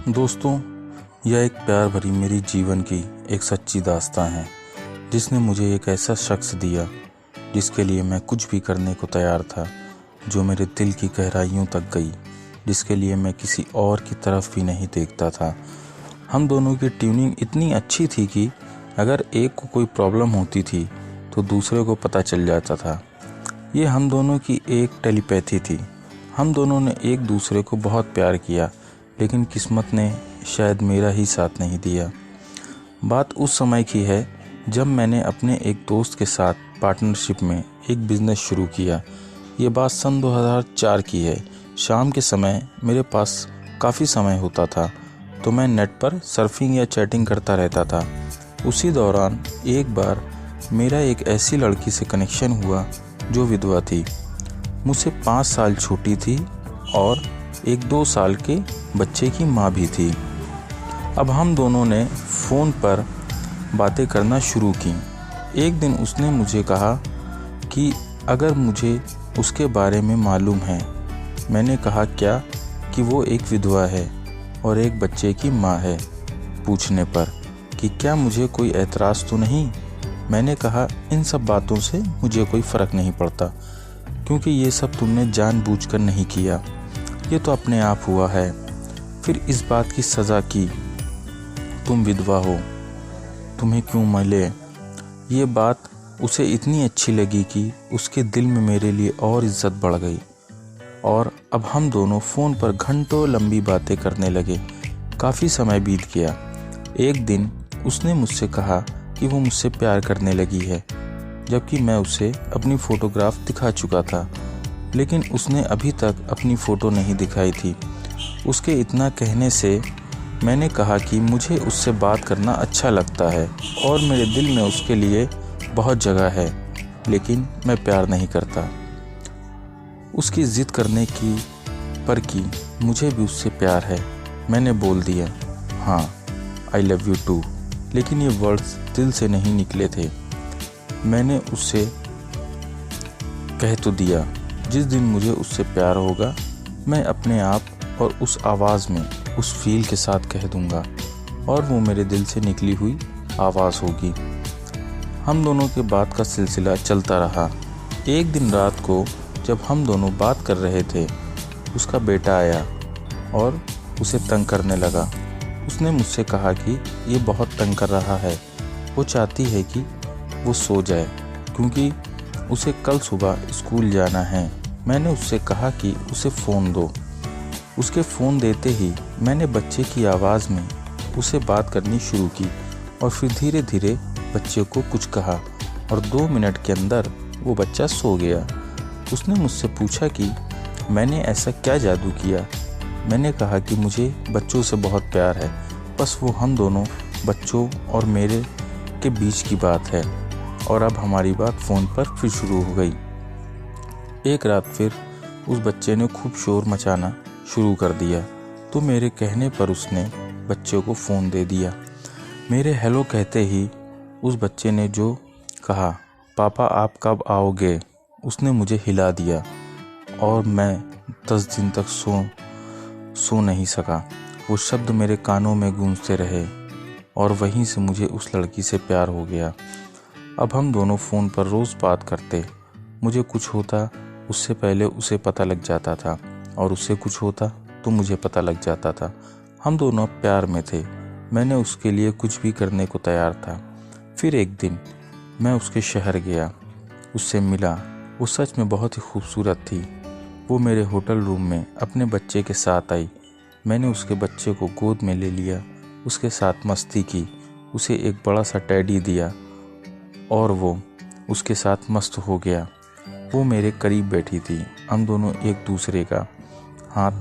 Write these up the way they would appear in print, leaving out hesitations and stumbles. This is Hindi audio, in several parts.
दोस्तों, यह एक प्यार भरी मेरी जीवन की एक सच्ची दास्तां है जिसने मुझे एक ऐसा शख्स दिया जिसके लिए मैं कुछ भी करने को तैयार था, जो मेरे दिल की गहराइयों तक गई, जिसके लिए मैं किसी और की तरफ भी नहीं देखता था। हम दोनों की ट्यूनिंग इतनी अच्छी थी कि अगर एक को कोई प्रॉब्लम होती थी तो दूसरे को पता चल जाता था। ये हम दोनों की एक टेलीपैथी थी। हम दोनों ने एक दूसरे को बहुत प्यार किया, लेकिन किस्मत ने शायद मेरा ही साथ नहीं दिया। बात उस समय की है जब मैंने अपने एक दोस्त के साथ पार्टनरशिप में एक बिज़नेस शुरू किया। ये बात सन 2004 की है। शाम के समय मेरे पास काफ़ी समय होता था, तो मैं नेट पर सर्फिंग या चैटिंग करता रहता था। उसी दौरान एक बार मेरा एक ऐसी लड़की से कनेक्शन हुआ जो विधवा थी, मुझसे 5 साल छोटी थी और एक 2 साल के बच्चे की माँ भी थी। अब हम दोनों ने फ़ोन पर बातें करना शुरू की। एक दिन उसने मुझे कहा कि अगर मुझे उसके बारे में मालूम है। मैंने कहा क्या? कि वो एक विधवा है और एक बच्चे की माँ है। पूछने पर कि क्या मुझे कोई एतराज़ तो नहीं? मैंने कहा इन सब बातों से मुझे कोई फ़र्क नहीं पड़ता, क्योंकि ये सब तुमने जानबूझकर नहीं किया, ये तो अपने आप हुआ है। फिर इस बात की सज़ा की तुम विधवा हो, तुम्हें क्यों मिले? ये बात उसे इतनी अच्छी लगी कि उसके दिल में मेरे लिए और इज्जत बढ़ गई और अब हम दोनों फ़ोन पर घंटों लंबी बातें करने लगे। काफ़ी समय बीत गया। एक दिन उसने मुझसे कहा कि वो मुझसे प्यार करने लगी है, जबकि मैं उसे अपनी फ़ोटोग्राफ दिखा चुका था, लेकिन उसने अभी तक अपनी फ़ोटो नहीं दिखाई थी। उसके इतना कहने से मैंने कहा कि मुझे उससे बात करना अच्छा लगता है और मेरे दिल में उसके लिए बहुत जगह है, लेकिन मैं प्यार नहीं करता। उसकी ज़िद करने की मुझे भी उससे प्यार है। मैंने बोल दिया हाँ, आई लव यू टू, लेकिन ये वर्ड्स दिल से नहीं निकले थे। मैंने उससे कह तो दिया, जिस दिन मुझे उससे प्यार होगा मैं अपने आप और उस आवाज़ में उस फील के साथ कह दूंगा, और वो मेरे दिल से निकली हुई आवाज़ होगी। हम दोनों के बात का सिलसिला चलता रहा। एक दिन रात को जब हम दोनों बात कर रहे थे, उसका बेटा आया और उसे तंग करने लगा। उसने मुझसे कहा कि ये बहुत तंग कर रहा है, वो चाहती है कि वो सो जाए क्योंकि उसे कल सुबह स्कूल जाना है। मैंने उससे कहा कि उसे फ़ोन दो। उसके फ़ोन देते ही मैंने बच्चे की आवाज़ में उसे बात करनी शुरू की और फिर धीरे धीरे बच्चे को कुछ कहा और 2 मिनट के अंदर वो बच्चा सो गया। उसने मुझसे पूछा कि मैंने ऐसा क्या जादू किया। मैंने कहा कि मुझे बच्चों से बहुत प्यार है, बस वो हम दोनों बच्चों और मेरे के बीच की बात है। और अब हमारी बात फ़ोन पर फिर शुरू हो गई। एक रात फिर उस बच्चे ने खूब शोर मचाना शुरू कर दिया, तो मेरे कहने पर उसने बच्चे को फ़ोन दे दिया। मेरे हेलो कहते ही उस बच्चे ने जो कहा पापा आप कब आओगे, उसने मुझे हिला दिया और मैं 10 दिन तक सो नहीं सका। वो शब्द मेरे कानों में गूंजते रहे और वहीं से मुझे उस लड़की से प्यार हो गया। अब हम दोनों फ़ोन पर रोज़ बात करते। मुझे कुछ होता उससे पहले उसे पता लग जाता था और उससे कुछ होता तो मुझे पता लग जाता था। हम दोनों प्यार में थे। मैंने उसके लिए कुछ भी करने को तैयार था। फिर एक दिन मैं उसके शहर गया, उससे मिला। वो सच में बहुत ही खूबसूरत थी। वो मेरे होटल रूम में अपने बच्चे के साथ आई। मैंने उसके बच्चे को गोद में ले लिया, उसके साथ मस्ती की, उसे एक बड़ा सा टेडी दिया और वो उसके साथ मस्त हो गया। वो मेरे करीब बैठी थी। हम दोनों एक दूसरे का हाथ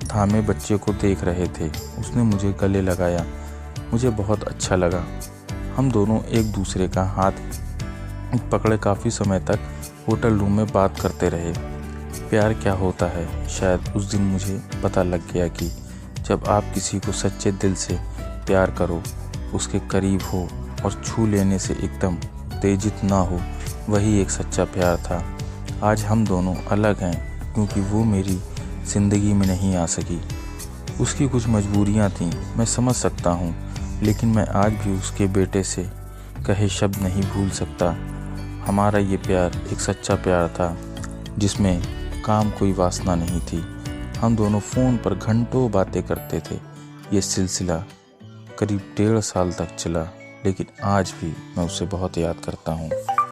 थामे बच्चे को देख रहे थे। उसने मुझे गले लगाया, मुझे बहुत अच्छा लगा। हम दोनों एक दूसरे का हाथ पकड़े काफ़ी समय तक होटल रूम में बात करते रहे। प्यार क्या होता है, शायद उस दिन मुझे पता लग गया कि जब आप किसी को सच्चे दिल से प्यार करो, उसके करीब हो और छू लेने से एकदम उत्तेजित ना हो, वही एक सच्चा प्यार था। आज हम दोनों अलग हैं क्योंकि वो मेरी ज़िंदगी में नहीं आ सकी। उसकी कुछ मजबूरियां थीं, मैं समझ सकता हूँ, लेकिन मैं आज भी उसके बेटे से कहे शब्द नहीं भूल सकता। हमारा ये प्यार एक सच्चा प्यार था, जिसमें काम कोई वासना नहीं थी। हम दोनों फ़ोन पर घंटों बातें करते थे। ये सिलसिला करीब 1.5 साल तक चला, लेकिन आज भी मैं उसे बहुत याद करता हूँ।